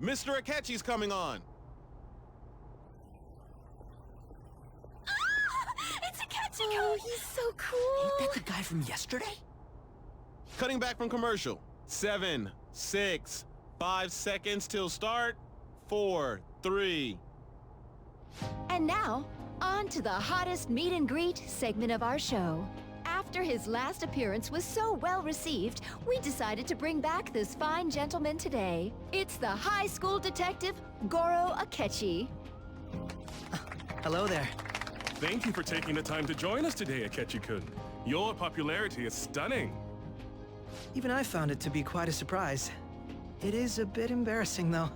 Mr. Akechi's coming on! It's Akechi! Oh, he's so cool! Ain't that the guy from yesterday? Cutting back from commercial. 7, 6, 5 seconds till start. 4, 3. And now, on to the hottest meet and greet segment of our show. After his last appearance was so well received, we decided to bring back this fine gentleman today. It's the high school detective, Goro Akechi. Hello there. Thank you for taking the time to join us today, Akechi-kun. Your popularity is stunning. Even I found it to be quite a surprise. It is a bit embarrassing, though.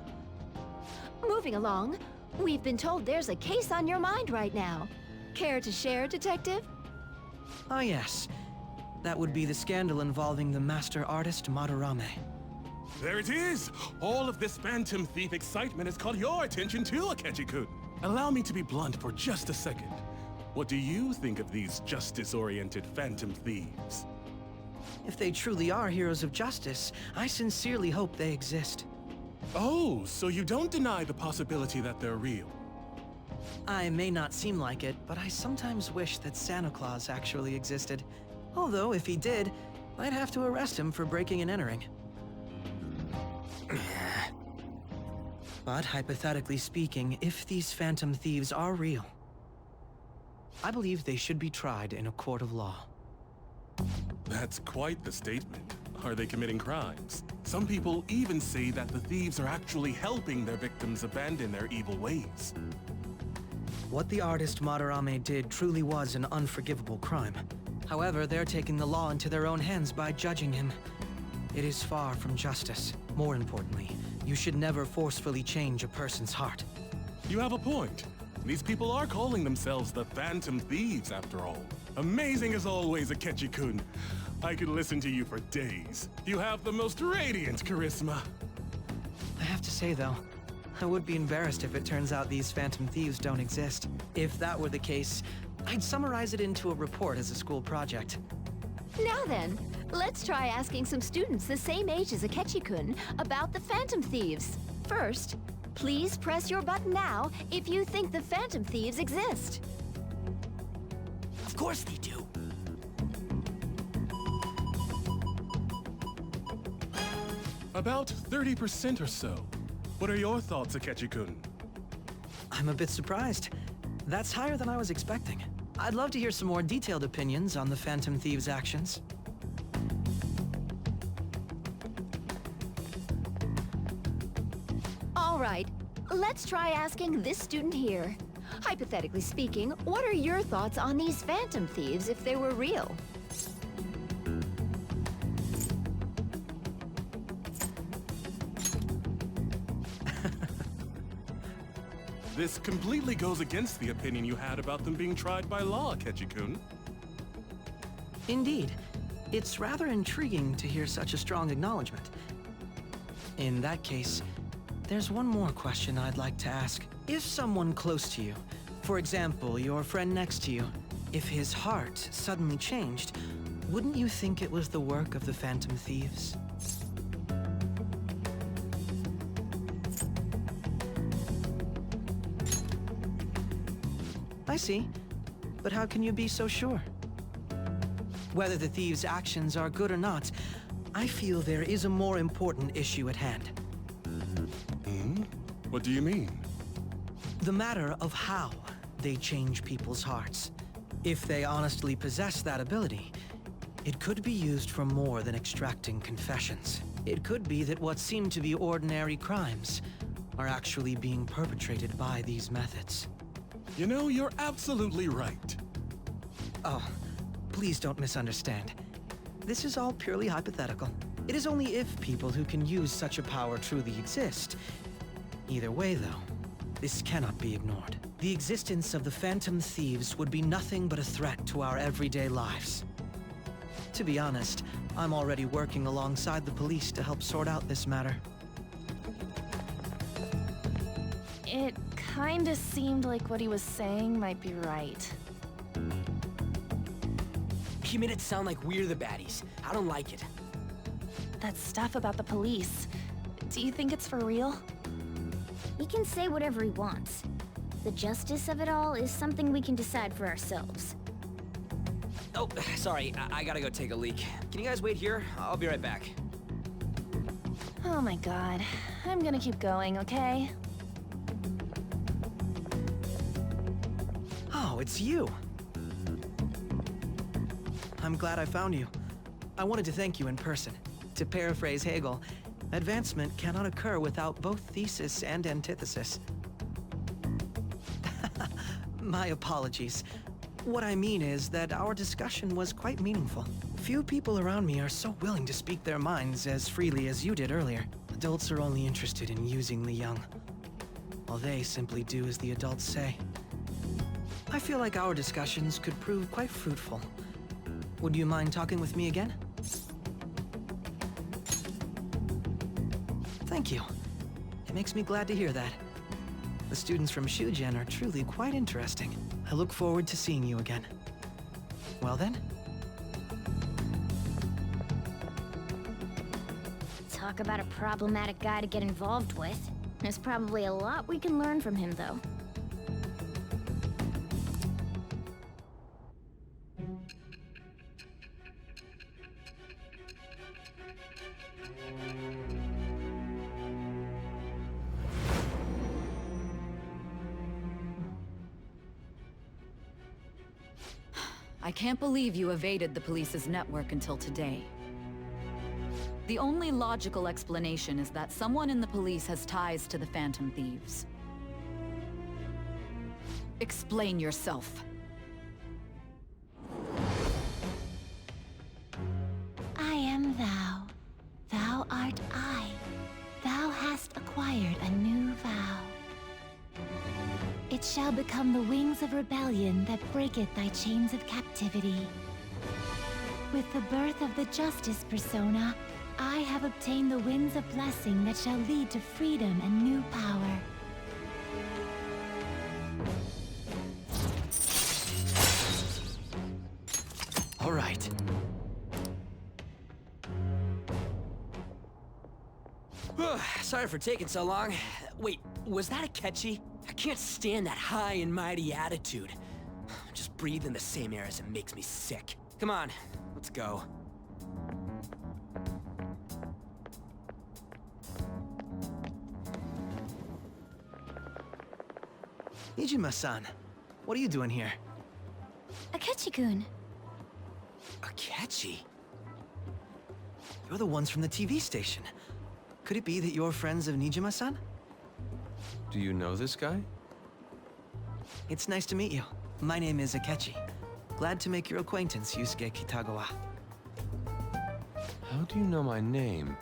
Moving along, we've been told there's a case on your mind right now. Care to share, Detective? Ah, yes. That would be the scandal involving the master artist Madarame. There it is! All of this Phantom Thief excitement has caught your attention too, Akechi-kun. Allow me to be blunt for just a second. What do you think of these justice-oriented Phantom Thieves? If they truly are heroes of justice, I sincerely hope they exist. Oh, so you don't deny the possibility that they're real? I may not seem like it, but I sometimes wish that Santa Claus actually existed. Although, if he did, I'd have to arrest him for breaking and entering. But hypothetically speaking, if these Phantom Thieves are real, I believe they should be tried in a court of law. That's quite the statement. Are they committing crimes? Some people even say that the thieves are actually helping their victims abandon their evil ways. What the artist Madarame did truly was an unforgivable crime. However, they're taking the law into their own hands by judging him. It is far from justice. More importantly, you should never forcefully change a person's heart. You have a point. These people are calling themselves the Phantom Thieves, after all. Amazing as always, Akechi-kun. I could listen to you for days. You have the most radiant charisma. I have to say, though, I would be embarrassed if it turns out these Phantom Thieves don't exist. If that were the case, I'd summarize it into a report as a school project. Now then, let's try asking some students the same age as Akechi-kun about the Phantom Thieves. First, please press your button now if you think the Phantom Thieves exist. Of course they do. About 30% or so. What are your thoughts, Akechi-kun? I'm a bit surprised. That's higher than I was expecting. I'd love to hear some more detailed opinions on the Phantom Thieves' actions. All right, let's try asking this student here. Hypothetically speaking, what are your thoughts on these Phantom Thieves if they were real? This completely goes against the opinion you had about them being tried by law, Akechi-kun. Indeed. It's rather intriguing to hear such a strong acknowledgement. In that case, there's one more question I'd like to ask. If someone close to you, for example, your friend next to you, if his heart suddenly changed, wouldn't you think it was the work of the Phantom Thieves? I see. But how can you be so sure? Whether the thieves' actions are good or not, I feel there is a more important issue at hand. What do you mean? The matter of how they change people's hearts. If they honestly possess that ability, it could be used for more than extracting confessions. It could be that what seem to be ordinary crimes are actually being perpetrated by these methods. You know, you're absolutely right. Oh, please don't misunderstand. This is all purely hypothetical. It is only if people who can use such a power truly exist. Either way, though, this cannot be ignored. The existence of the Phantom Thieves would be nothing but a threat to our everyday lives. To be honest, I'm already working alongside the police to help sort out this matter. It kinda seemed like what he was saying might be right. He made it sound like we're the baddies. I don't like it. That stuff about the police. Do you think it's for real? He can say whatever he wants. The justice of it all is something we can decide for ourselves. Oh, sorry, I gotta go take a leak. Can you guys wait here? I'll be right back. Oh my god. I'm gonna keep going, okay? Oh, it's you. I'm glad I found you. I wanted to thank you in person. To paraphrase Hegel, advancement cannot occur without both thesis and antithesis. My apologies. What I mean is that our discussion was quite meaningful. Few people around me are so willing to speak their minds as freely as you did earlier. Adults are only interested in using the young, while they simply do as the adults say. I feel like our discussions could prove quite fruitful. Would you mind talking with me again? Thank you. It makes me glad to hear that. The students from Shugen are truly quite interesting. I look forward to seeing you again. Well then? Talk about a problematic guy to get involved with. There's probably a lot we can learn from him, though. I can't believe you evaded the police's network until today. The only logical explanation is that someone in the police has ties to the Phantom Thieves. Explain yourself. I am thou. Thou art I. Thou hast acquired a new vow. It shall become the wings of rebellion that breaketh thy chains of captivity. With the birth of the Justice persona, I have obtained the winds of blessing that shall lead to freedom and new power. All right. Sorry for taking so long. Wait, was that Akechi? I can't stand that high and mighty attitude. Just breathing the same air as him makes me sick. Come on, let's go. Nijima-san, what are you doing here? Akechi-kun. Akechi? You're the ones from the TV station. Could it be that you're friends of Nijima-san? Do you know this guy? It's nice to meet you. My name is Akechi. Glad to make your acquaintance, Yusuke Kitagawa. How do you know my name?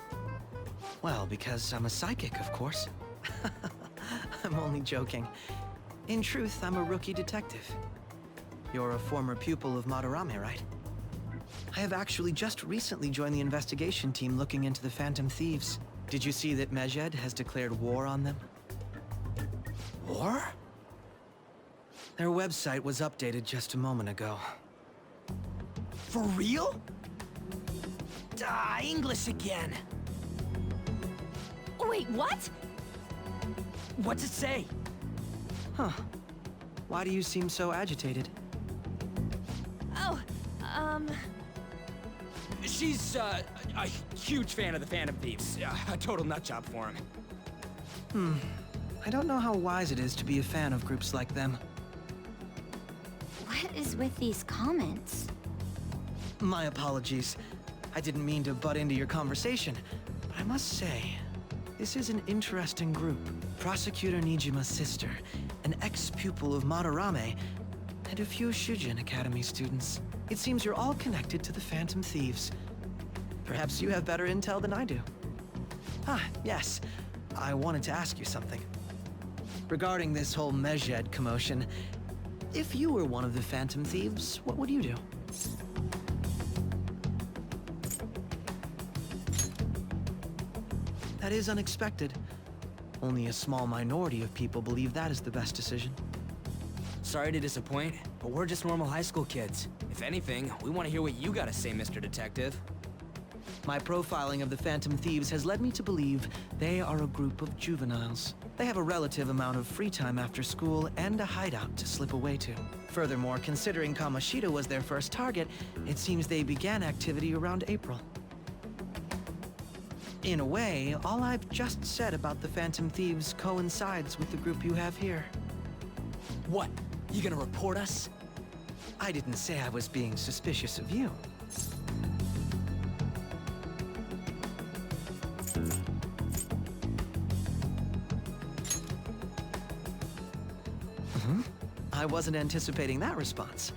Well, because I'm a psychic, of course. I'm only joking. In truth, I'm a rookie detective. You're a former pupil of Madarame, right? I have actually just recently joined the investigation team looking into the Phantom Thieves. Did you see that Mejed has declared war on them? War? Their website was updated just a moment ago. For real? English again. Wait, what? What's it say? Huh. Why do you seem so agitated? Oh, She's, a huge fan of the Phantom Thieves. A total nutjob for him. I don't know how wise it is to be a fan of groups like them. What is with these comments? My apologies. I didn't mean to butt into your conversation, but I must say, this is an interesting group. Prosecutor Nijima's sister, an ex-pupil of Madarame, and a few Shugen Academy students. It seems you're all connected to the Phantom Thieves. Perhaps you have better intel than I do. Ah, yes. I wanted to ask you something. Regarding this whole Mejed commotion, if you were one of the Phantom Thieves, what would you do? That is unexpected. Only a small minority of people believe that is the best decision. Sorry to disappoint, but we're just normal high school kids. If anything, we want to hear what you gotta say, Mr. Detective. My profiling of the Phantom Thieves has led me to believe they are a group of juveniles. They have a relative amount of free time after school and a hideout to slip away to. Furthermore, considering Kamoshida was their first target, it seems they began activity around April. In a way, all I've just said about the Phantom Thieves coincides with the group you have here. What? You gonna report us? I didn't say I was being suspicious of you. I wasn't anticipating that response.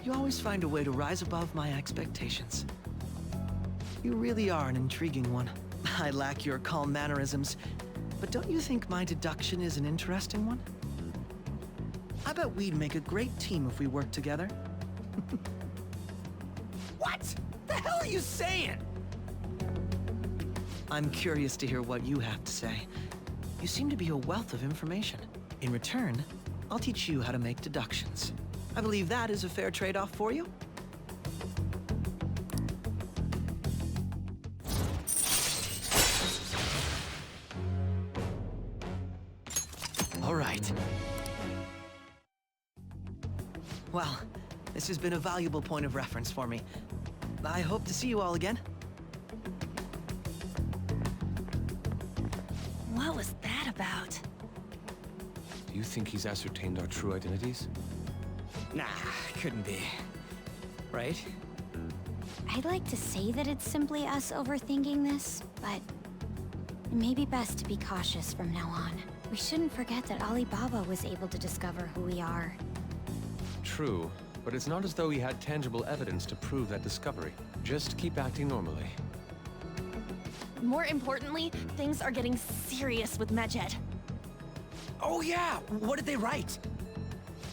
You always find a way to rise above my expectations. You really are an intriguing one. I lack your calm mannerisms, but don't you think my deduction is an interesting one? I bet we'd make a great team if we worked together. What? The hell are you saying? I'm curious to hear what you have to say. You seem to be a wealth of information. In return, I'll teach you how to make deductions. I believe that is a fair trade-off for you. All right. Well, this has been a valuable point of reference for me. I hope to see you all again. What was that about? Do you think he's ascertained our true identities? Nah, couldn't be. Right? I'd like to say that it's simply us overthinking this, but it may be best to be cautious from now on. We shouldn't forget that Alibaba was able to discover who we are. True, but it's not as though he had tangible evidence to prove that discovery. Just keep acting normally. More importantly, things are getting serious with Medjed. Oh yeah, what did they write?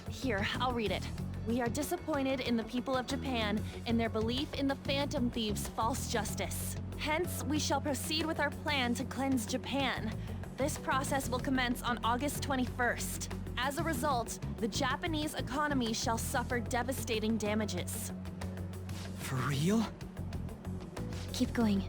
Here, I'll read it. We are disappointed in the people of Japan in their belief in the Phantom Thieves' false justice. Hence, we shall proceed with our plan to cleanse Japan. This process will commence on August 21st. As a result, the Japanese economy shall suffer devastating damages. For real? Keep going.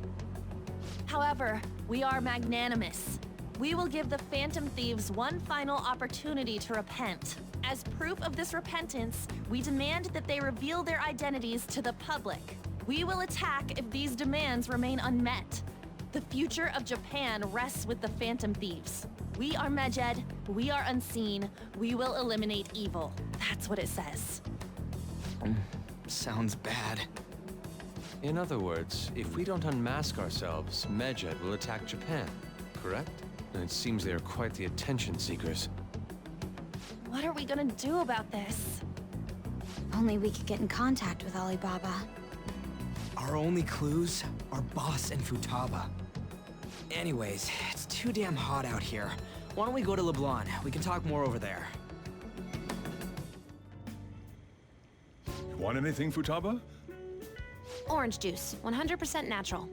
However, we are magnanimous. We will give the Phantom Thieves one final opportunity to repent. As proof of this repentance, we demand that they reveal their identities to the public. We will attack if these demands remain unmet. The future of Japan rests with the Phantom Thieves. We are Medjed, we are unseen, we will eliminate evil. That's what it says. Sounds bad. In other words, if we don't unmask ourselves, Medjed will attack Japan, correct? And it seems they are quite the attention seekers. What are we gonna do about this? Only we could get in contact with Alibaba. Our only clues are Boss and Futaba. Anyways, it's too damn hot out here. Why don't we go to LeBlanc? We can talk more over there. Want anything, Futaba? Orange juice, 100% natural.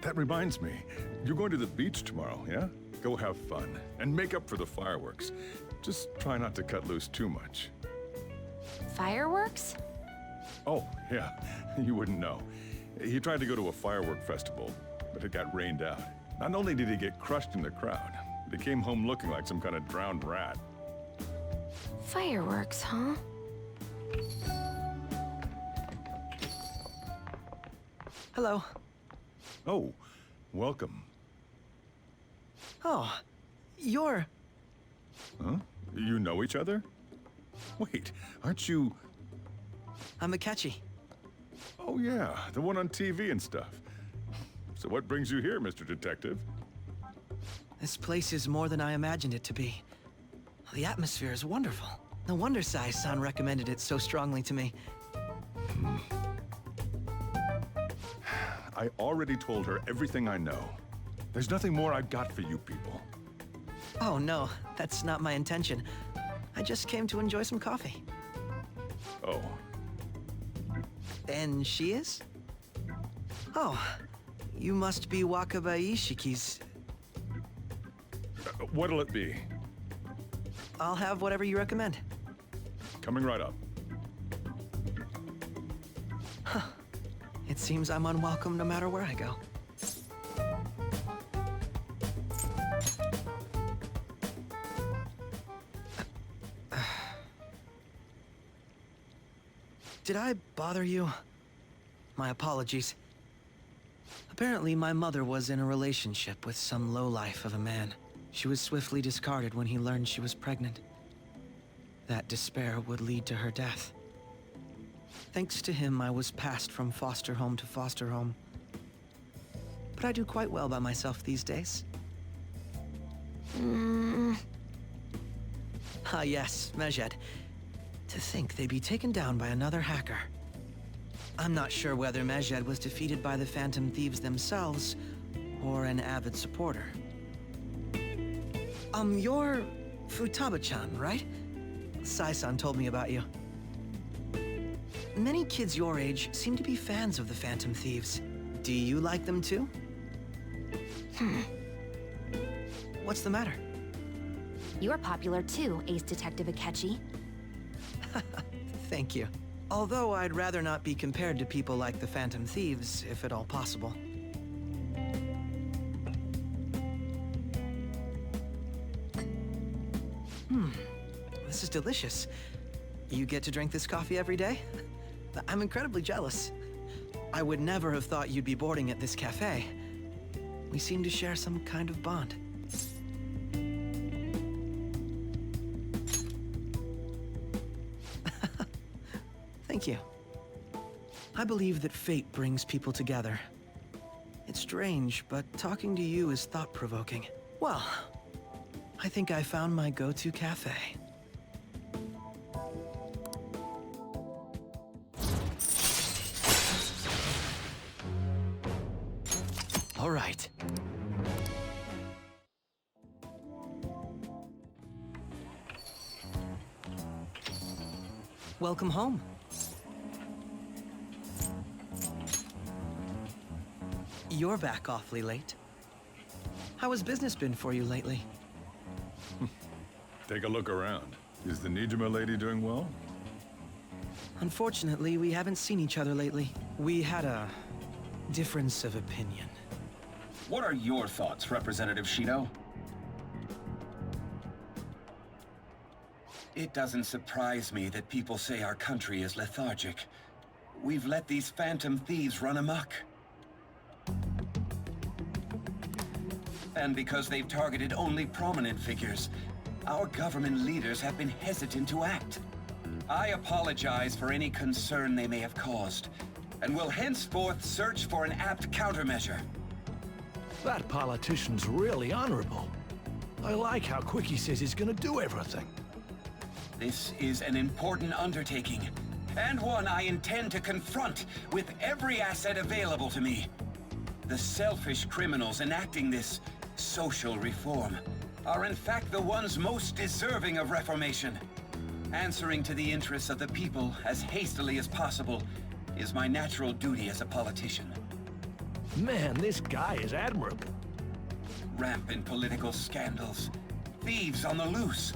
That reminds me. You're going to the beach tomorrow, yeah? Go have fun. And make up for the fireworks. Just try not to cut loose too much. Fireworks? Oh, yeah. You wouldn't know. He tried to go to a firework festival, but it got rained out. Not only did he get crushed in the crowd, but he came home looking like some kind of drowned rat. Fireworks, huh? Hello. Oh, welcome. Oh, you're... Huh? You know each other? Wait, aren't you... I'm Akechi. Oh yeah, the one on TV and stuff. So what brings you here, Mr. Detective? This place is more than I imagined it to be. The atmosphere is wonderful. No wonder Sai-san recommended it so strongly to me. I already told her everything I know. There's nothing more I've got for you people. Oh no, that's not my intention. I just came to enjoy some coffee. Oh, And she is? Oh, you must be Wakaba Ishiki's... what'll it be? I'll have whatever you recommend. Coming right up. It seems I'm unwelcome no matter where I go. Did I bother you? My apologies. Apparently, my mother was in a relationship with some lowlife of a man. She was swiftly discarded when he learned she was pregnant. That despair would lead to her death. Thanks to him, I was passed from foster home to foster home. But I do quite well by myself these days. Ah yes, Mejed. To think they'd be taken down by another hacker. I'm not sure whether Mejed was defeated by the Phantom Thieves themselves, or an avid supporter. You're Futaba-chan, right? Sai-san told me about you. Many kids your age seem to be fans of the Phantom Thieves. Do you like them too? What's the matter? You're popular too, Ace Detective Akechi. Thank you. Although I'd rather not be compared to people like the Phantom Thieves, if at all possible. This is delicious. You get to drink this coffee every day? I'm incredibly jealous. I would never have thought you'd be boarding at this cafe. We seem to share some kind of bond. Thank you. I believe that fate brings people together. It's strange, but talking to you is thought-provoking. Well, I think I found my go-to cafe. All right. Welcome home. You're back awfully late. How has business been for you lately? Take a look around. Is the Nijima lady doing well? Unfortunately, we haven't seen each other lately. We had a difference of opinion. What are your thoughts, Representative Shido? It doesn't surprise me that people say our country is lethargic. We've let these Phantom Thieves run amok. And because they've targeted only prominent figures, our government leaders have been hesitant to act. I apologize for any concern they may have caused, and will henceforth search for an apt countermeasure. That politician's really honorable. I like how quick he says he's gonna do everything. This is an important undertaking, and one I intend to confront with every asset available to me. The selfish criminals enacting this social reform are in fact the ones most deserving of reformation. Answering to the interests of the people as hastily as possible is my natural duty as a politician. Man, this guy is admirable. Rampant political scandals, thieves on the loose.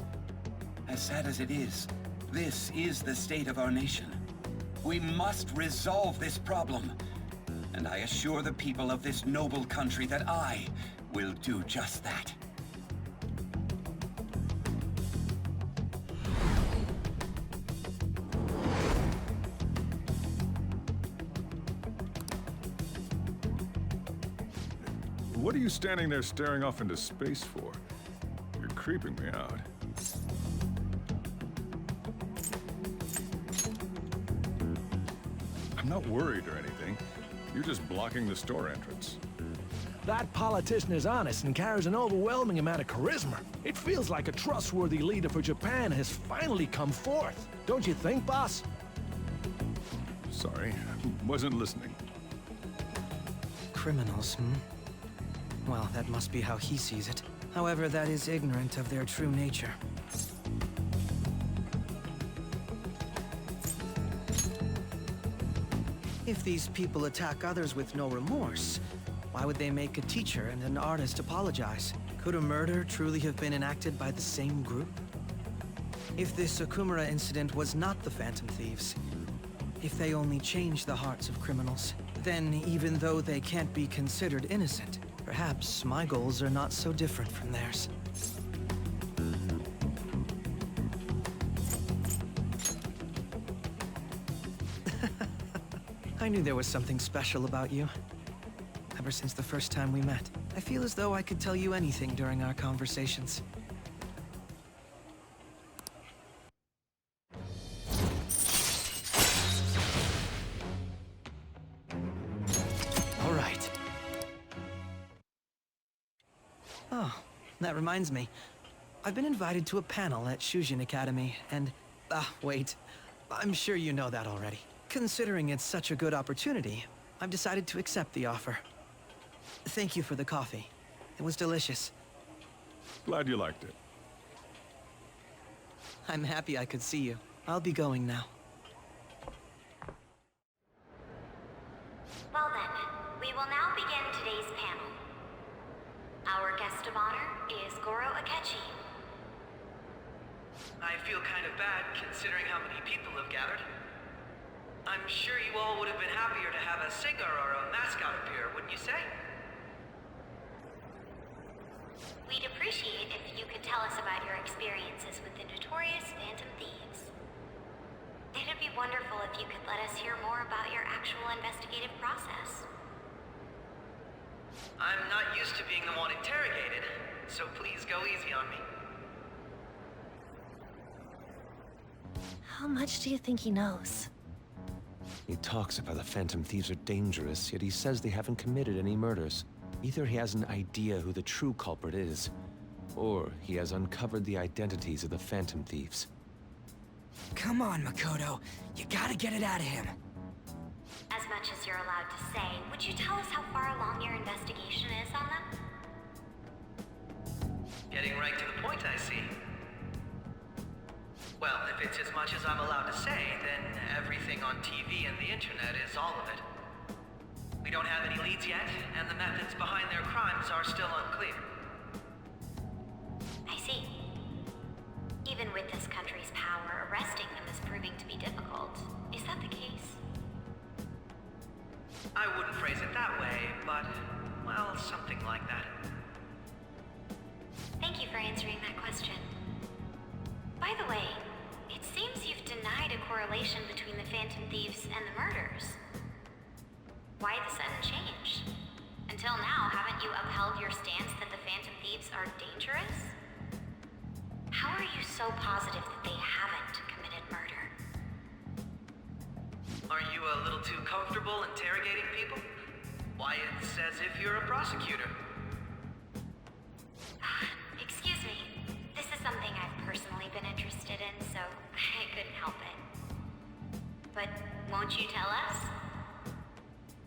As sad as it is, this is the state of our nation. We must resolve this problem, and I assure the people of this noble country that I will do just that. What are you standing there staring off into space for? You're creeping me out. I'm not worried or anything. You're just blocking the store entrance. That politician is honest and carries an overwhelming amount of charisma. It feels like a trustworthy leader for Japan has finally come forth. Don't you think, boss? Sorry, wasn't listening. Criminals, Well, that must be how he sees it. However, that is ignorant of their true nature. If these people attack others with no remorse, why would they make a teacher and an artist apologize? Could a murder truly have been enacted by the same group? If this Okumura incident was not the Phantom Thieves, if they only changed the hearts of criminals, Then even though they can't be considered innocent, perhaps my goals are not so different from theirs. I knew there was something special about you. Ever since the first time we met, I feel as though I could tell you anything during our conversations. All right. Oh, that reminds me. I've been invited to a panel at Shujin Academy, and... wait. I'm sure you know that already. Considering it's such a good opportunity, I've decided to accept the offer. Thank you for the coffee. It was delicious. Glad you liked it. I'm happy I could see you. I'll be going now. Well then, we will now begin today's panel. Our guest of honor is Goro Akechi. I feel kind of bad considering how many people have gathered. I'm sure you all would have been happier to have a singer or a mascot appear, wouldn't you say? We'd appreciate if you could tell us about your experiences with the notorious Phantom Thieves. It'd be wonderful if you could let us hear more about your actual investigative process. I'm not used to being the one interrogated, so please go easy on me. How much do you think he knows? He talks about the Phantom Thieves are dangerous, yet he says they haven't committed any murders. Either he has an idea who the true culprit is, or he has uncovered the identities of the Phantom Thieves. Come on, Makoto. You gotta get it out of him. As much as you're allowed to say, would you tell us how far along your investigation is on them? Getting right to the point, I see. Well, if it's as much as I'm allowed to say, then everything on TV and the internet is all of it. We don't have any leads yet, and the methods behind their crimes are still unclear. I see. Even with this country's power, arresting them is proving to be difficult. Is that the case? I wouldn't phrase it that way, but, well, something like that. Thank you for answering that question. By the way, it seems you've denied a correlation between the Phantom Thieves and the murders. Why the sudden change? Until now, haven't you upheld your stance that the Phantom Thieves are dangerous? How are you so positive that they haven't committed murder? Are you a little too comfortable interrogating people? Why, it's as if you're a prosecutor. Excuse me. This is something I've personally been interested in, so I couldn't help it. But won't you tell us?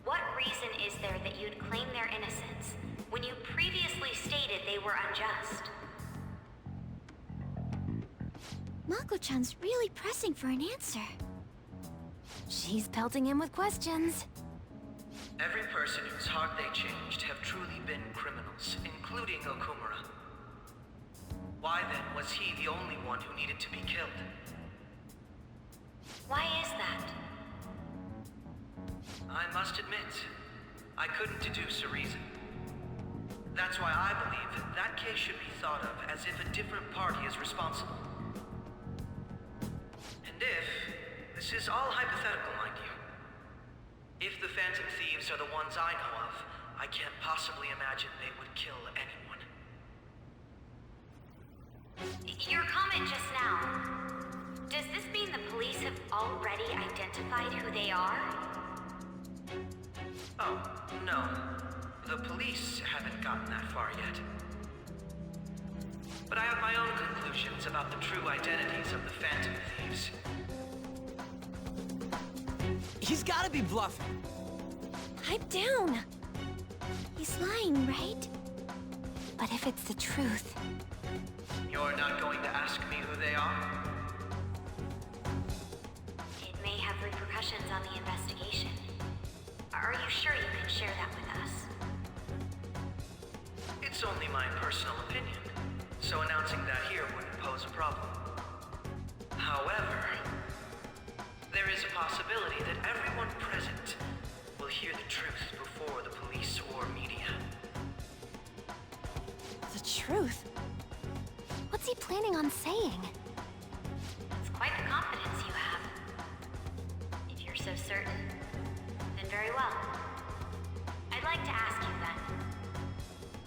What reason is there that you'd claim their innocence when you previously stated they were unjust? Mako-chan's really pressing for an answer. She's pelting him with questions. Every person whose heart they changed have truly been criminals, including Okumura. Why then was he the only one who needed to be killed? Why is that? I must admit, I couldn't deduce a reason. That's why I believe that case should be thought of as if a different party is responsible. And if, this is all hypothetical, mind you, if the Phantom Thieves are the ones I know of, I can't possibly imagine they would kill anyone. Your comment just now, does this mean the police have already identified who they are? Oh, no. The police haven't gotten that far yet. But I have my own conclusions about the true identities of the Phantom Thieves. He's gotta be bluffing. Pipe down. He's lying, right? But if it's the truth... You're not going to ask me who they are? It may have repercussions on the investigation. Are you sure you can share that with us? It's only my personal opinion, so announcing that here wouldn't pose a problem. However, there is a possibility that everyone present will hear the planning on saying? It's quite the confidence you have. If you're so certain, then very well. I'd like to ask you then,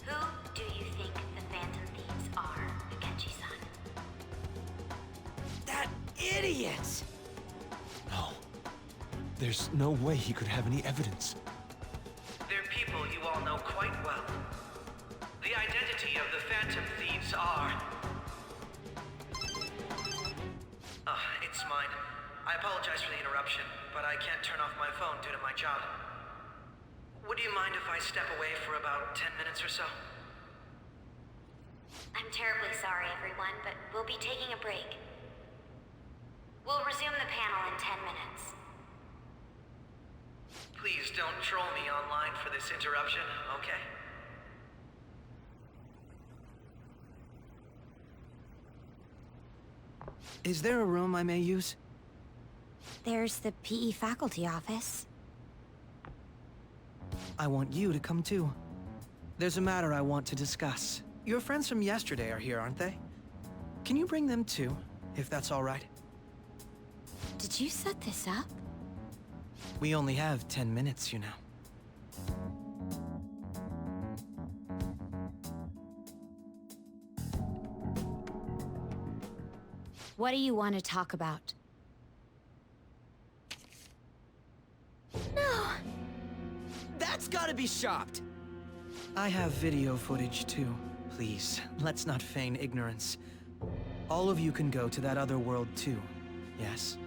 who do you think the Phantom Thieves are, Akechi-san? That idiot! No. There's no way he could have any evidence. They're people you all know quite well. The identity of the Phantom Thieves are... it's mine. I apologize for the interruption, but I can't turn off my phone due to my job. Would you mind if I step away for about 10 minutes or so? I'm terribly sorry, everyone, but we'll be taking a break. We'll resume the panel in 10 minutes. Please don't troll me online for this interruption, okay? Is there a room I may use? There's the PE faculty office. I want you to come too. There's a matter I want to discuss. Your friends from yesterday are here, aren't they? Can you bring them too, if that's all right? Did you set this up? We only have 10 minutes, you know. What do you want to talk about? No! That's gotta be shopped! I have video footage too. Please, let's not feign ignorance. All of you can go to that other world too, yes?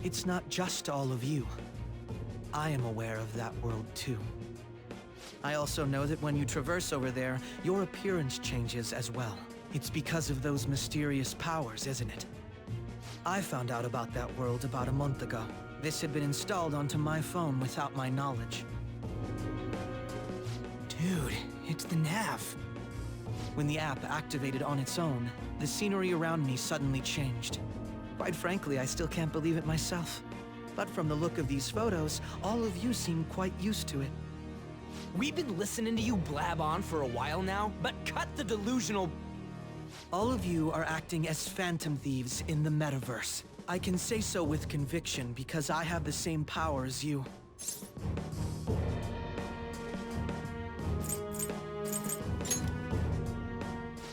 It's not just all of you. I am aware of that world too. I also know that when you traverse over there, your appearance changes as well. It's because of those mysterious powers, isn't it? I found out about that world about a month ago. This had been installed onto my phone without my knowledge. Dude, it's the nav. When the app activated on its own, the scenery around me suddenly changed. Quite frankly, I still can't believe it myself. But from the look of these photos, all of you seem quite used to it. We've been listening to you blab on for a while now, but cut the delusional... All of you are acting as Phantom Thieves in the metaverse. I can say so with conviction because I have the same power as you.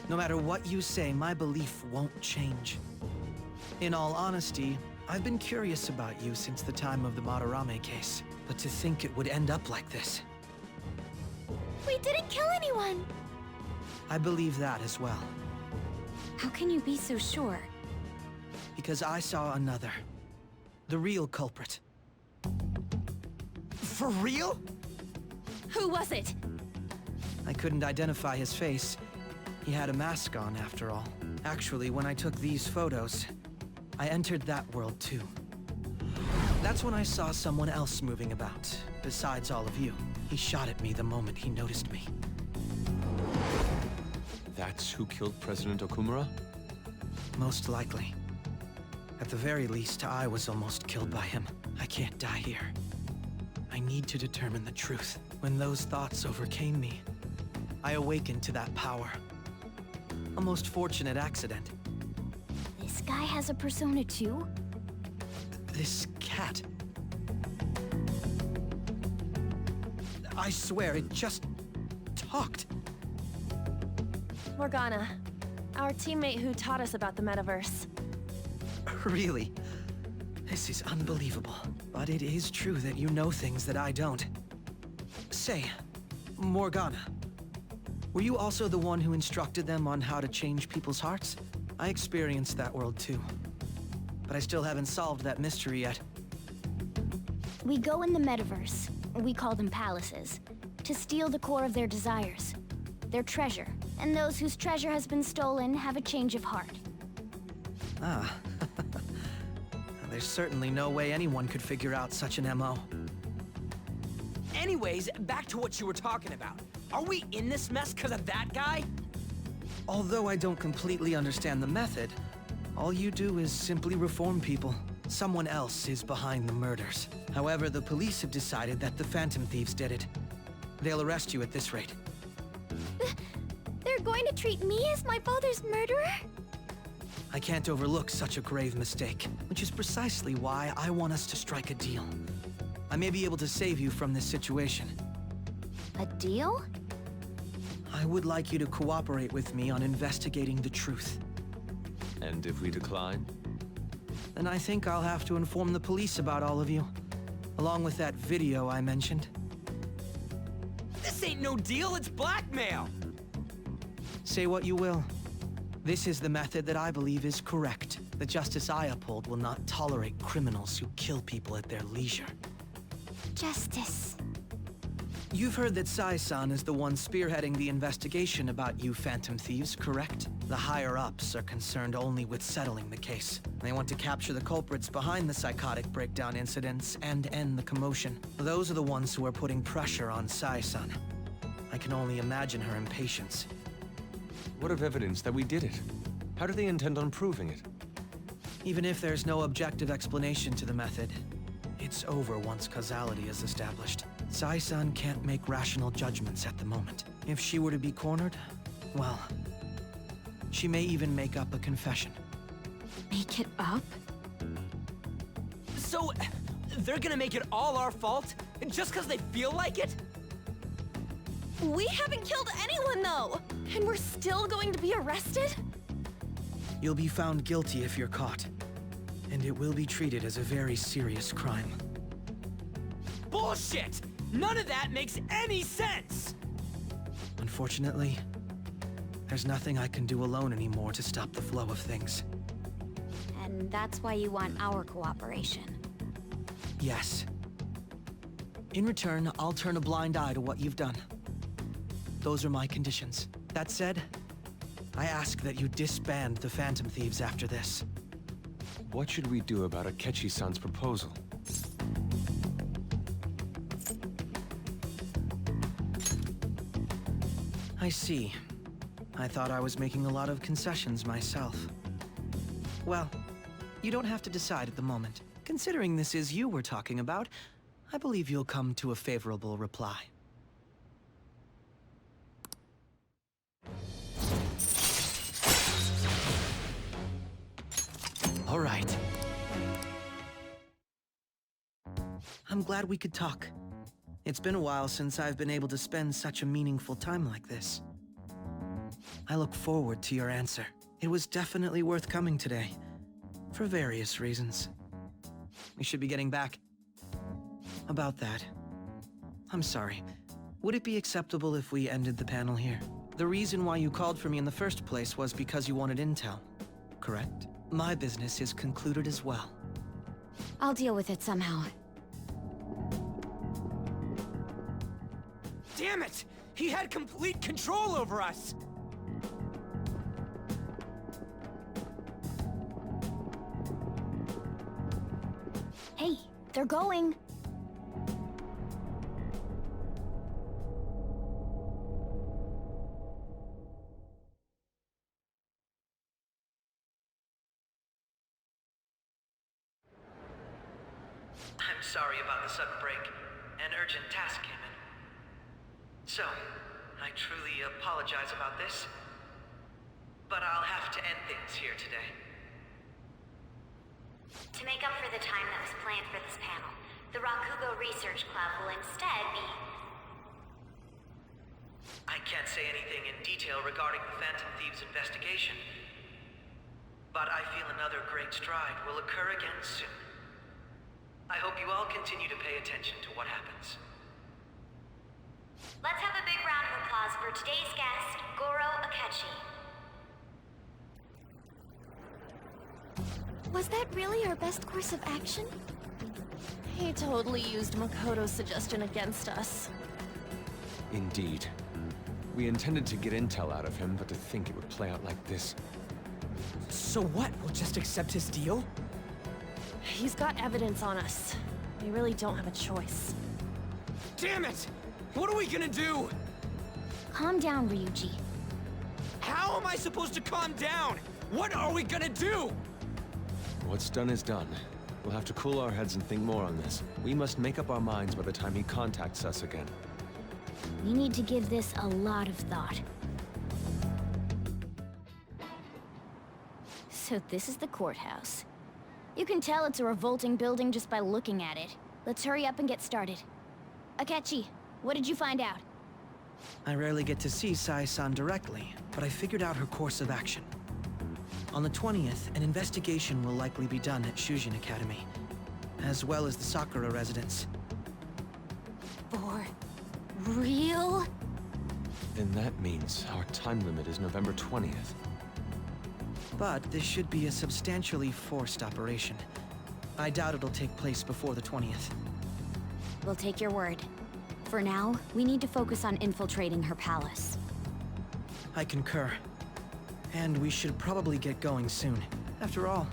No matter what you say, my belief won't change. In all honesty, I've been curious about you since the time of the Madarame case, but to think it would end up like this. We didn't kill anyone! I believe that as well. How can you be so sure? Because I saw another. The real culprit. For real? Who was it? I couldn't identify his face. He had a mask on, after all. Actually, when I took these photos, I entered that world too. That's when I saw someone else moving about, besides all of you. He shot at me the moment he noticed me. That's who killed President Okumura? Most likely. At the very least, I was almost killed by him. I can't die here. I need to determine the truth. When those thoughts overcame me, I awakened to that power. A most fortunate accident. This guy has a persona too? This cat. I swear, it just talked. Morgana, our teammate who taught us about the metaverse. Really? This is unbelievable. But it is true that you know things that I don't. Say, Morgana, were you also the one who instructed them on how to change people's hearts? I experienced that world too. But I still haven't solved that mystery yet. We go in the metaverse, we call them palaces, to steal the core of their desires, their treasure. And those whose treasure has been stolen have a change of heart. Ah. There's certainly no way anyone could figure out such an MO. Anyways, back to what you were talking about. Are we in this mess because of that guy? Although I don't completely understand the method, all you do is simply reform people. Someone else is behind the murders. However, the police have decided that the Phantom Thieves did it. They'll arrest you at this rate. They're going to treat me as my father's murderer? I can't overlook such a grave mistake, which is precisely why I want us to strike a deal. I may be able to save you from this situation. A deal? I would like you to cooperate with me on investigating the truth. And if we decline? Then I think I'll have to inform the police about all of you, along with that video I mentioned. This ain't no deal, it's blackmail! Say what you will. This is the method that I believe is correct. The justice I uphold will not tolerate criminals who kill people at their leisure. Justice. You've heard that Sai-san is the one spearheading the investigation about you Phantom Thieves, correct? The higher-ups are concerned only with settling the case. They want to capture the culprits behind the psychotic breakdown incidents and end the commotion. Those are the ones who are putting pressure on Sai-san. I can only imagine her impatience. What of evidence that we did it? How do they intend on proving it? Even if there's no objective explanation to the method, it's over once causality is established. Sai-san can't make rational judgments at the moment. If she were to be cornered, well, she may even make up a confession. Make it up? So, they're gonna make it all our fault? Just because they feel like it? We haven't killed anyone, though! And we're still going to be arrested? You'll be found guilty if you're caught, and it will be treated as a very serious crime. Bullshit! None of that makes any sense! Unfortunately, there's nothing I can do alone anymore to stop the flow of things. And that's why you want our cooperation. Yes. In return, I'll turn a blind eye to what you've done. Those are my conditions. That said, I ask that you disband the Phantom Thieves after this. What should we do about Akechi-san's proposal? I see. I thought I was making a lot of concessions myself. Well, you don't have to decide at the moment. Considering this is you we're talking about, I believe you'll come to a favorable reply. All right. I'm glad we could talk. It's been a while since I've been able to spend such a meaningful time like this. I look forward to your answer. It was definitely worth coming today, for various reasons. We should be getting back. About that, I'm sorry. Would it be acceptable if we ended the panel here? The reason why you called for me in the first place was because you wanted intel, correct? My business is concluded as well. I'll deal with it somehow. Damn it! He had complete control over us! Hey, they're going. I'm sorry about the sudden break. An urgent task came in. So, I truly apologize about this. But I'll have to end things here today. To make up for the time that was planned for this panel, the Rakugo Research Club will instead be... I can't say anything in detail regarding the Phantom Thieves investigation. But I feel another great stride will occur again soon. I hope you all continue to pay attention to what happens. Let's have a big round of applause for today's guest, Goro Akechi. Was that really our best course of action? He totally used Makoto's suggestion against us. Indeed. We intended to get intel out of him, but to think it would play out like this. So what? We'll just accept his deal? He's got evidence on us. We really don't have a choice. Damn it! What are we gonna do? Calm down, Ryuji. How am I supposed to calm down? What are we gonna do? What's done is done. We'll have to cool our heads and think more on this. We must make up our minds by the time he contacts us again. We need to give this a lot of thought. So this is the courthouse. You can tell it's a revolting building just by looking at it. Let's hurry up and get started. Akechi, what did you find out? I rarely get to see Sai-san directly, but I figured out her course of action. On the 20th, an investigation will likely be done at Shujin Academy, as well as the Sakura residence. For real? Then that means our time limit is November 20th. But this should be a substantially forced operation. I doubt it'll take place before the 20th. We'll take your word. For now, we need to focus on infiltrating her palace. I concur. And we should probably get going soon. After all,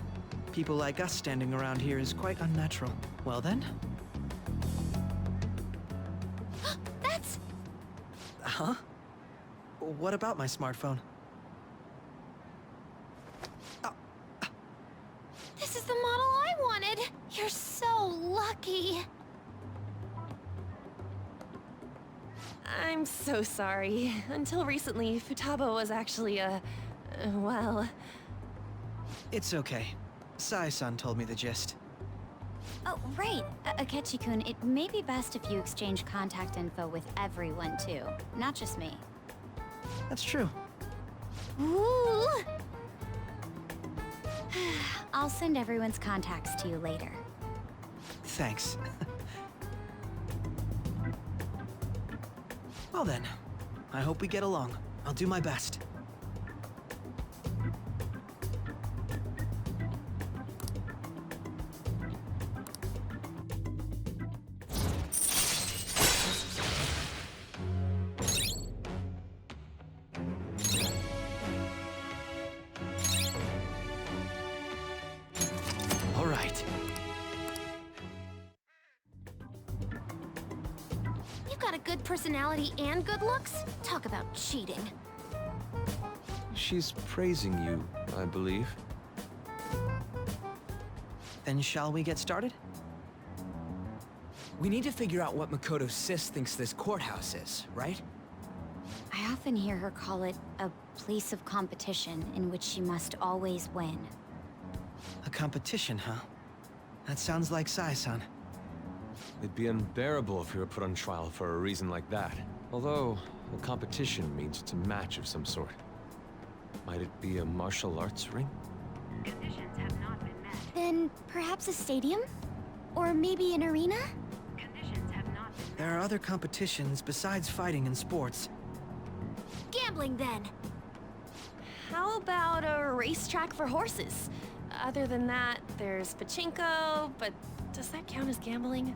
people like us standing around here is quite unnatural. Well then? That's... Huh? What about my smartphone? This is the model I wanted! You're so lucky! I'm so sorry. Until recently, Futaba was actually well... It's okay. Sai-san told me the gist. Oh, right. Akechi-kun, it may be best if you exchange contact info with everyone, too. Not just me. That's true. Ooh! I'll send everyone's contacts to you later. Thanks. Well then, I hope we get along. I'll do my best. All right. You've got a good personality and good looks? Talk about cheating. She's praising you, I believe. Then shall we get started? We need to figure out what Makoto's sis thinks this courthouse is, right? I often hear her call it a place of competition in which she must always win. A competition, huh? That sounds like Sai-san. It'd be unbearable if we were put on trial for a reason like that. Although, a competition means it's a match of some sort. Might it be a martial arts ring? Conditions have not been met. Then perhaps a stadium? Or maybe an arena? Conditions have not been met. There are other competitions besides fighting and sports. Gambling, then! How about a racetrack for horses? Other than that, there's pachinko, but does that count as gambling?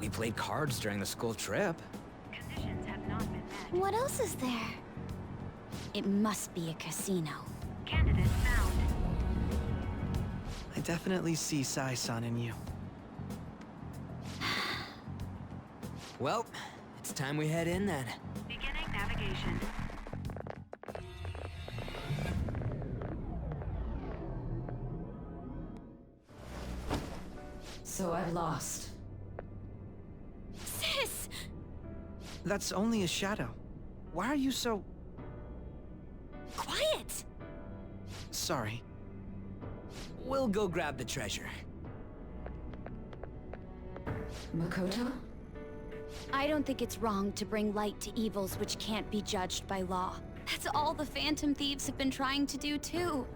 We played cards during the school trip. Conditions have not been met. What else is there? It must be a casino. Candidate found. I definitely see Sai-san in you. Well, it's time we head in then. Beginning navigation. So I've lost. Sis! That's only a shadow. Why are you so... Quiet! Sorry. We'll go grab the treasure. Makoto? I don't think it's wrong to bring light to evils which can't be judged by law. That's all the Phantom Thieves have been trying to do too.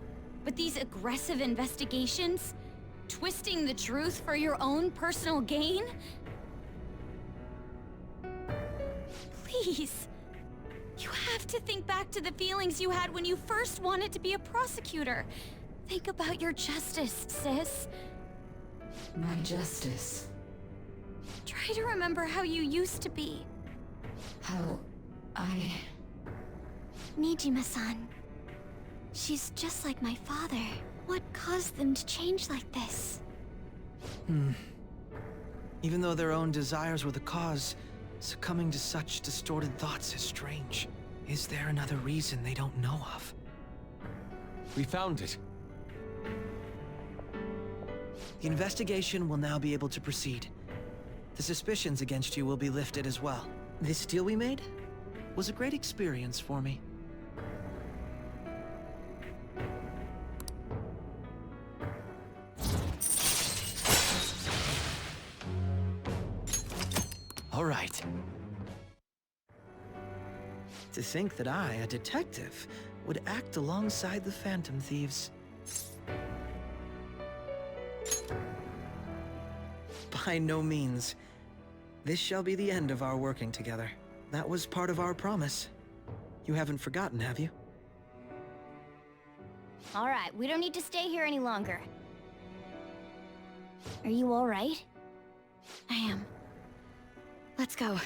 But these aggressive investigations? Twisting the truth for your own personal gain? Please. You have to think back to the feelings you had when you first wanted to be a prosecutor. Think about your justice, sis. My justice. Try to remember how you used to be. How I... Nijima-san. She's just like my father. What caused them to change like this? Even though their own desires were the cause, succumbing to such distorted thoughts is strange. Is there another reason they don't know of? We found it. The investigation will now be able to proceed. The suspicions against you will be lifted as well. This deal we made was a great experience for me. All right. To think that I, a detective, would act alongside the Phantom Thieves. By no means. This shall be the end of our working together. That was part of our promise. You haven't forgotten, have you? All right, we don't need to stay here any longer. Are you all right? I am. Let's go.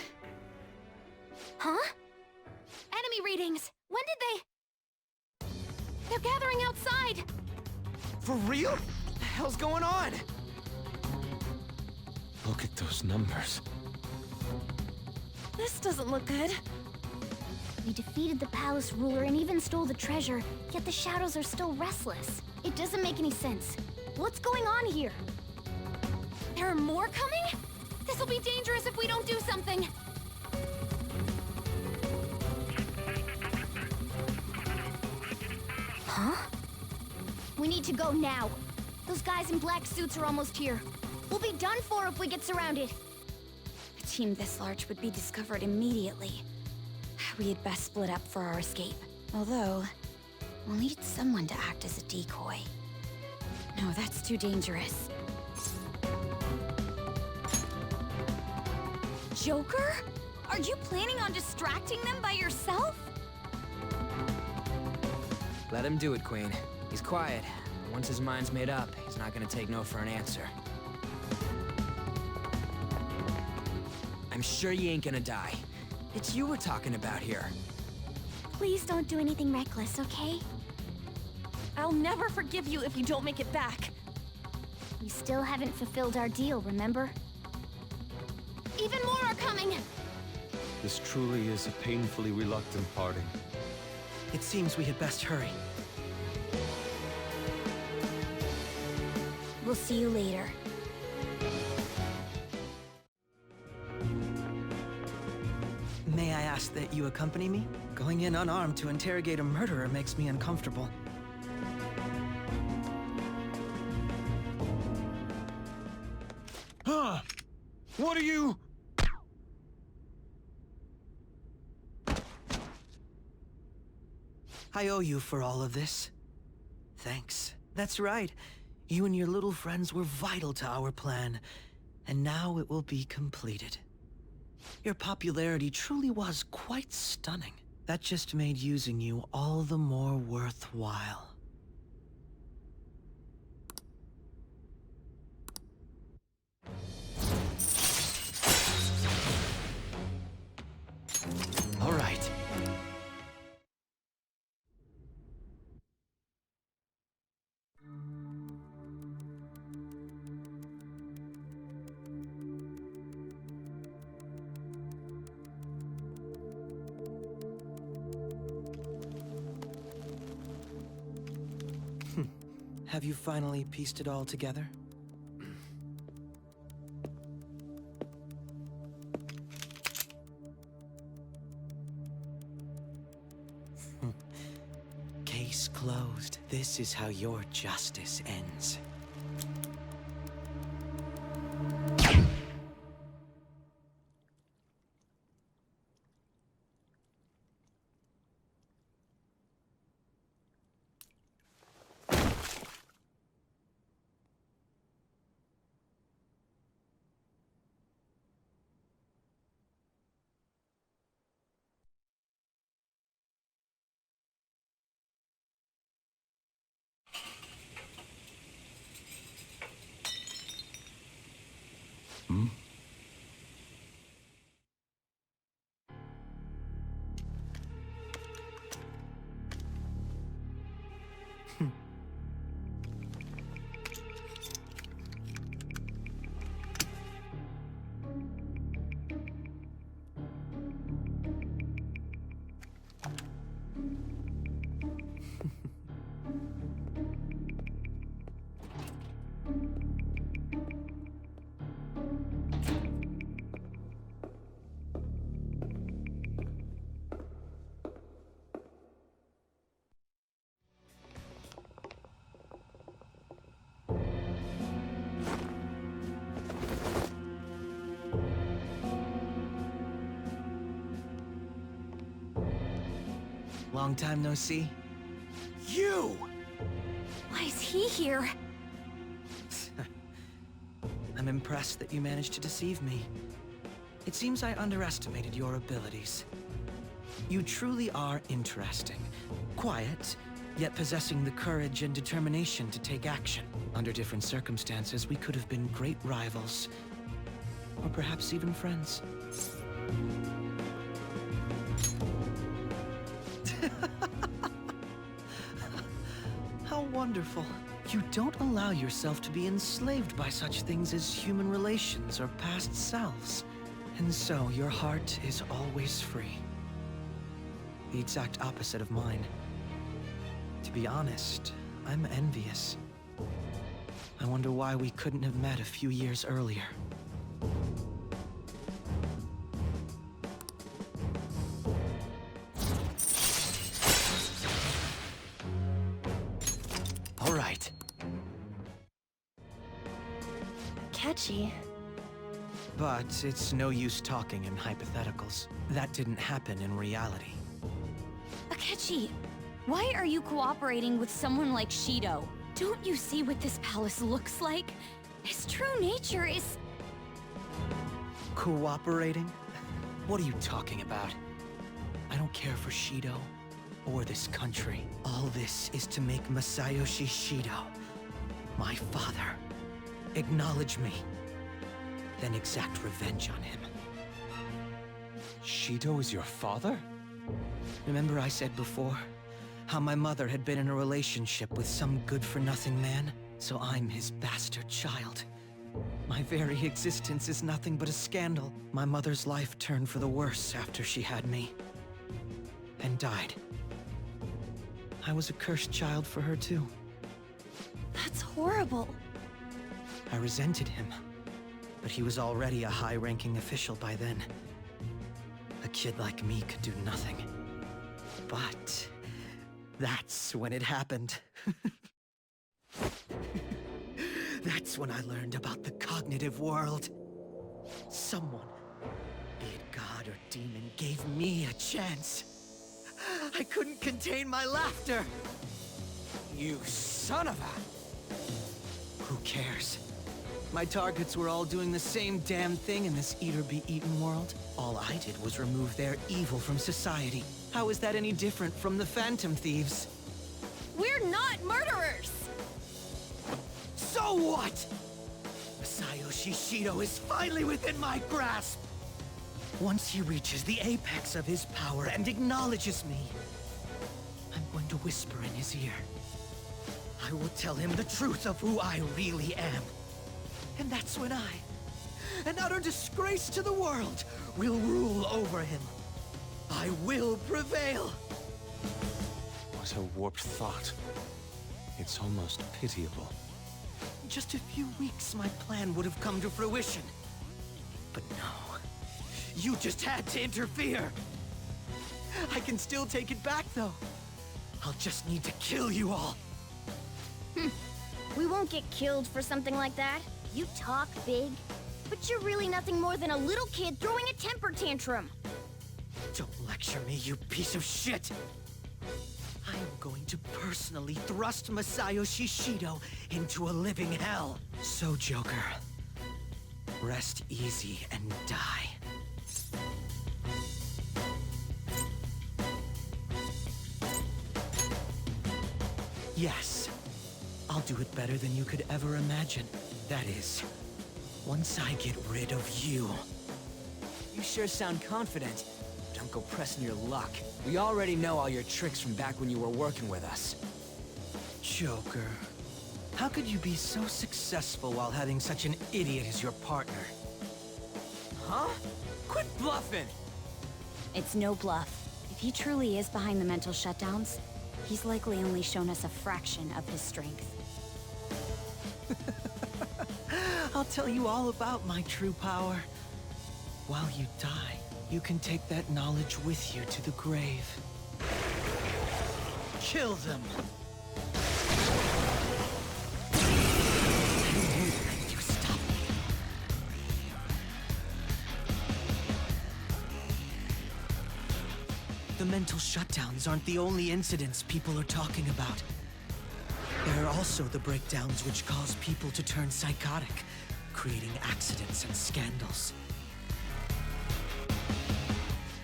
Huh? Enemy readings! When did they... They're gathering outside! For real? What the hell's going on? Look at those numbers. This doesn't look good. We defeated the palace ruler and even stole the treasure, yet the shadows are still restless. It doesn't make any sense. What's going on here? There are more coming? This'll be dangerous if we don't do something. Huh? We need to go now. Those guys in black suits are almost here. We'll be done for if we get surrounded. A team this large would be discovered immediately. We had best split up for our escape. Although, we'll need someone to act as a decoy. No, that's too dangerous. Joker? Are you planning on distracting them by yourself? Let him do it, Queen. He's quiet. Once his mind's made up, he's not gonna take no for an answer. I'm sure you ain't gonna die. It's you we're talking about here. Please don't do anything reckless, okay? I'll never forgive you if you don't make it back. We still haven't fulfilled our deal, remember? Even more are coming! This truly is a painfully reluctant parting. It seems we had best hurry. We'll see you later. May I ask that you accompany me? Going in unarmed to interrogate a murderer makes me uncomfortable. Huh? What are you... I owe you for all of this. Thanks. That's right. You and your little friends were vital to our plan, and now it will be completed. Your popularity truly was quite stunning. That just made using you all the more worthwhile. All right. Have you finally pieced it all together? Case closed. This is how your justice ends. Long time no see. You! Why is he here? I'm impressed that you managed to deceive me. It seems I underestimated your abilities. You truly are interesting. Quiet, yet possessing the courage and determination to take action. Under different circumstances, we could have been great rivals. Or perhaps even friends. How wonderful. You don't allow yourself to be enslaved by such things as human relations or past selves. And so your heart is always free. The exact opposite of mine. To be honest, I'm envious. I wonder why we couldn't have met a few years earlier. All right. Akechi. But it's no use talking in hypotheticals. That didn't happen in reality. Akechi, why are you cooperating with someone like Shido? Don't you see what this palace looks like? His true nature is... Cooperating? What are you talking about? I don't care for Shido, or this country. All this is to make Masayoshi Shido, my father, acknowledge me, then exact revenge on him. Shido is your father? Remember I said before, how my mother had been in a relationship with some good-for-nothing man? So I'm his bastard child. My very existence is nothing but a scandal. My mother's life turned for the worse after she had me. And died. I was a cursed child for her too. That's horrible. I resented him. But he was already a high-ranking official by then. A kid like me could do nothing. But... that's when it happened. That's when I learned about the cognitive world. Someone, be it God or demon, gave me a chance. I couldn't contain my laughter. You son of a... Who cares? My targets were all doing the same damn thing in this eat-or-be-eaten world. All I did was remove their evil from society. How is that any different from the Phantom Thieves? We're not murderers! So what? Masayoshi Shido is finally within my grasp! Once he reaches the apex of his power and acknowledges me, I'm going to whisper in his ear. I will tell him the truth of who I really am. And that's when I, an utter disgrace to the world, will rule over him. I will prevail! What a warped thought. It's almost pitiable. In just a few weeks, my plan would have come to fruition. But no. You just had to interfere! I can still take it back, though. I'll just need to kill you all. We won't get killed for something like that. You talk big, but you're really nothing more than a little kid throwing a temper tantrum. Don't lecture me, you piece of shit! I am going to personally thrust Masayoshi Shido into a living hell. So, Joker, rest easy and die. Yes, I'll do it better than you could ever imagine. That is, once I get rid of you. You sure sound confident. Don't go pressing your luck. We already know all your tricks from back when you were working with us. Joker, how could you be so successful while having such an idiot as your partner? Huh? Quit bluffing! It's no bluff. If he truly is behind the mental shutdowns, he's likely only shown us a fraction of his strength. I'll tell you all about my true power. While you die, you can take that knowledge with you to the grave. Kill them! You stop me. The mental mental shutdowns aren't the only incidents people are talking about. There are also the breakdowns which cause people to turn psychotic, creating accidents and scandals.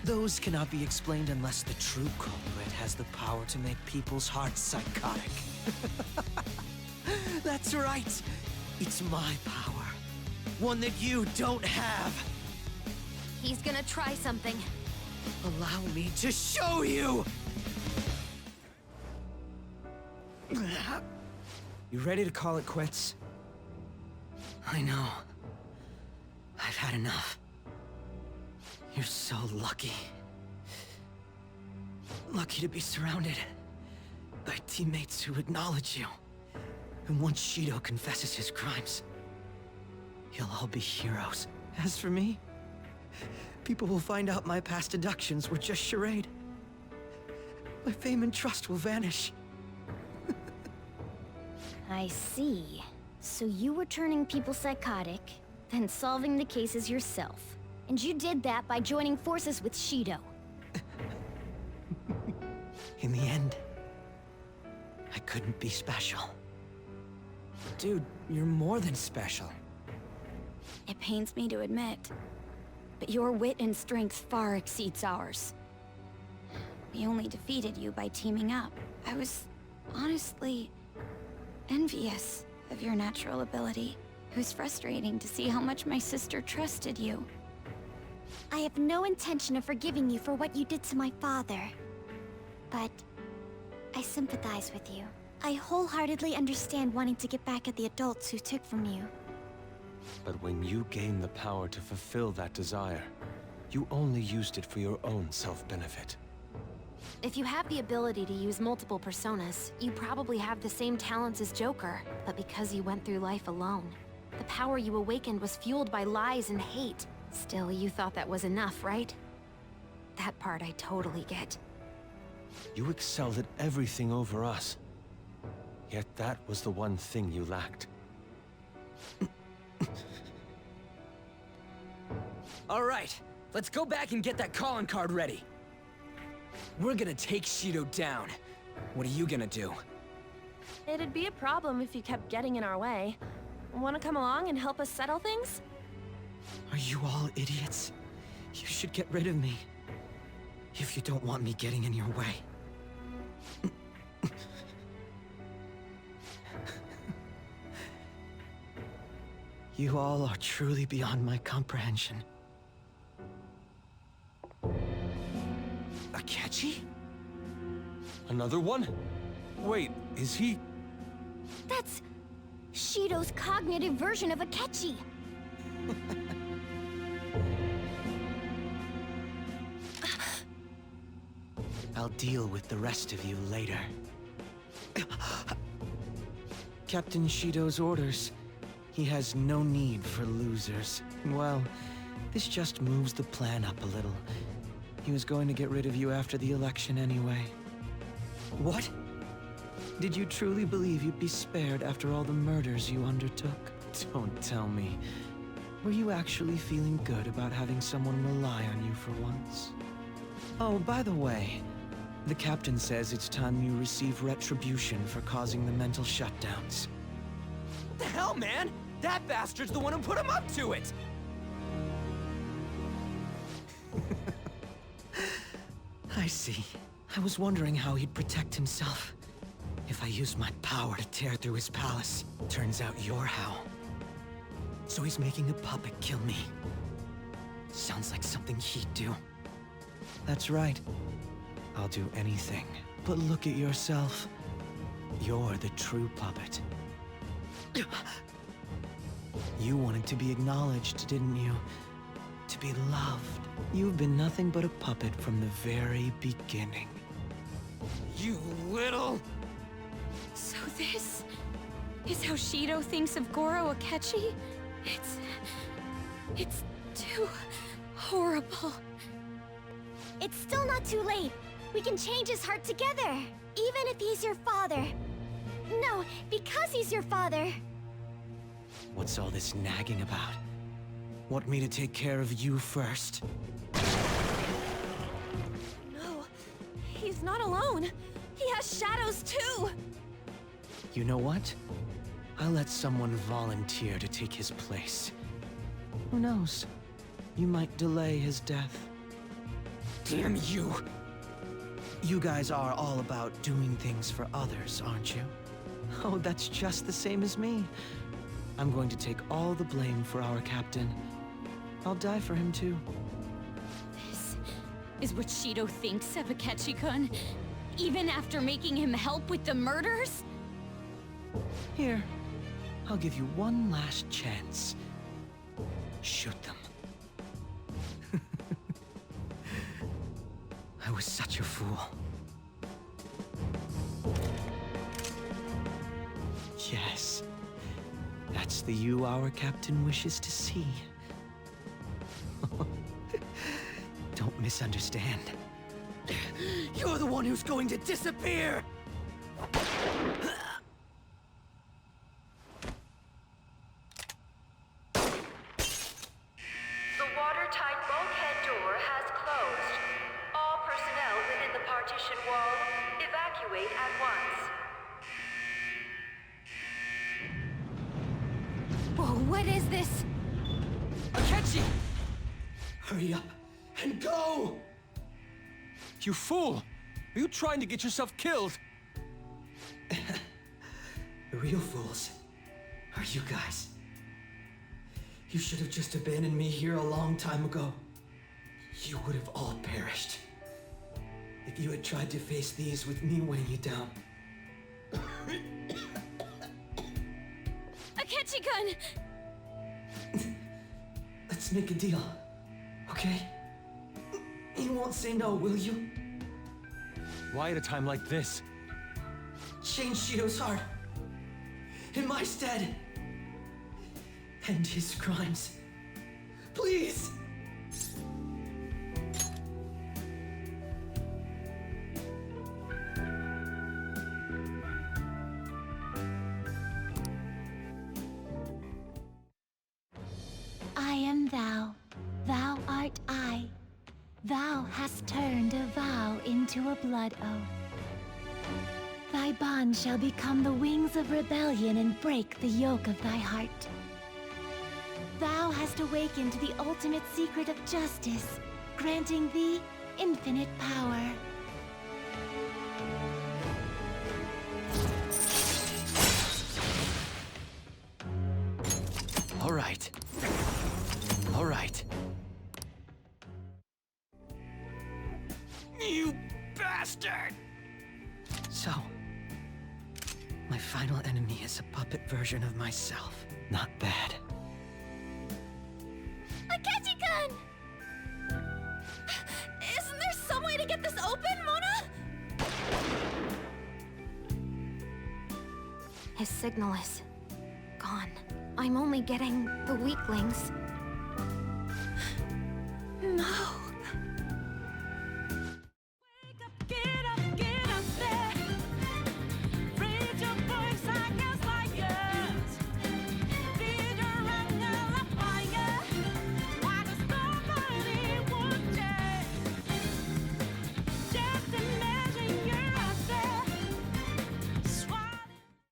Those cannot be explained unless the true culprit has the power to make people's hearts psychotic. That's right! It's my power. One that you don't have! He's gonna try something. Allow me to show you! You ready to call it quits? I know. I've had enough. You're so lucky. Lucky to be surrounded by teammates who acknowledge you. And once Shido confesses his crimes, you'll all be heroes. As for me, people will find out my past deductions were just charade. My fame and trust will vanish. I see. So you were turning people psychotic, then solving the cases yourself. And you did that by joining forces with Shido. In the end, I couldn't be special. Dude, you're more than special. It pains me to admit, but your wit and strength far exceeds ours. We only defeated you by teaming up. I was honestly envious of your natural ability. It was frustrating to see how much my sister trusted you. I have no intention of forgiving you for what you did to my father. But I sympathize with you. I wholeheartedly understand wanting to get back at the adults who took from you. But when you gained the power to fulfill that desire, you only used it for your own self-benefit. If you have the ability to use multiple personas, you probably have the same talents as Joker, but because you went through life alone. The power you awakened was fueled by lies and hate. Still, you thought that was enough, right? That part I totally get. You excelled at everything over us. Yet that was the one thing you lacked. All right, let's go back and get that calling card ready. We're gonna take Shido down. What are you gonna do? It'd be a problem if you kept getting in our way. Want to come along and help us settle things? Are you all idiots? You should get rid of me. If you don't want me getting in your way. You all are truly beyond my comprehension. Akechi? Another one? Wait, is he... That's Shido's cognitive version of Akechi. I'll deal with the rest of you later. Captain Shido's orders. He has no need for losers. Well, this just moves the plan up a little. He was going to get rid of you after the election anyway. What? Did you truly believe you'd be spared after all the murders you undertook? Don't tell me. Were you actually feeling good about having someone rely on you for once? Oh, by the way, the captain says it's time you receive retribution for causing the mental shutdowns. What the hell, man? That bastard's the one who put him up to it! I see. I was wondering how he'd protect himself. If I used my power to tear through his palace. Turns out you're how. So he's making a puppet kill me. Sounds like something he'd do. That's right. I'll do anything. But look at yourself. You're the true puppet. You wanted to be acknowledged, didn't you? To be loved. You've been nothing but a puppet from the very beginning. You little... So this is how Shido thinks of Goro Akechi? It's too horrible. It's still not too late. We can change his heart together. Even if he's your father. No, because he's your father. What's all this nagging about? Want me to take care of you first? No, He's not alone. He has shadows too. You know what? I'll let someone volunteer to take his place. Who knows? You might delay his death. Damn you! You guys are all about doing things for others, aren't you? Oh, that's just the same as me. I'm going to take all the blame for our captain. I'll die for him too. This is what Shido thinks of Akechi-kun, even after making him help with the murders? Here, I'll give you one last chance. Shoot them. I was such a fool. Yes. That's the you our captain wishes to see. Don't misunderstand. You're the one who's going to disappear! The watertight bulkhead door has closed. All personnel within the partition wall, evacuate at once. Whoa, what is this? Akechi! Hurry up and go! You fool! Are you trying to get yourself killed? The real fools are you guys. You should have just abandoned me here a long time ago. You would have all perished. If you had tried to face these with me weighing you down. Akechi-kun! Let's make a deal, okay? You won't say no, will you? Why at a time like this? Change Shido's heart. In my stead. End his crimes. Please! I am thou, thou art I. Thou hast turned a vow into a blood oath. Thy bond shall become the wings of rebellion and break the yoke of thy heart. Thou hast awakened the ultimate secret of justice, granting thee infinite power. All right. All right. You bastard! So, my final enemy is a puppet version of myself. Not bad. Akechi-kun! Isn't there some way to get this open, Mona? His signal is gone. I'm only getting the weaklings.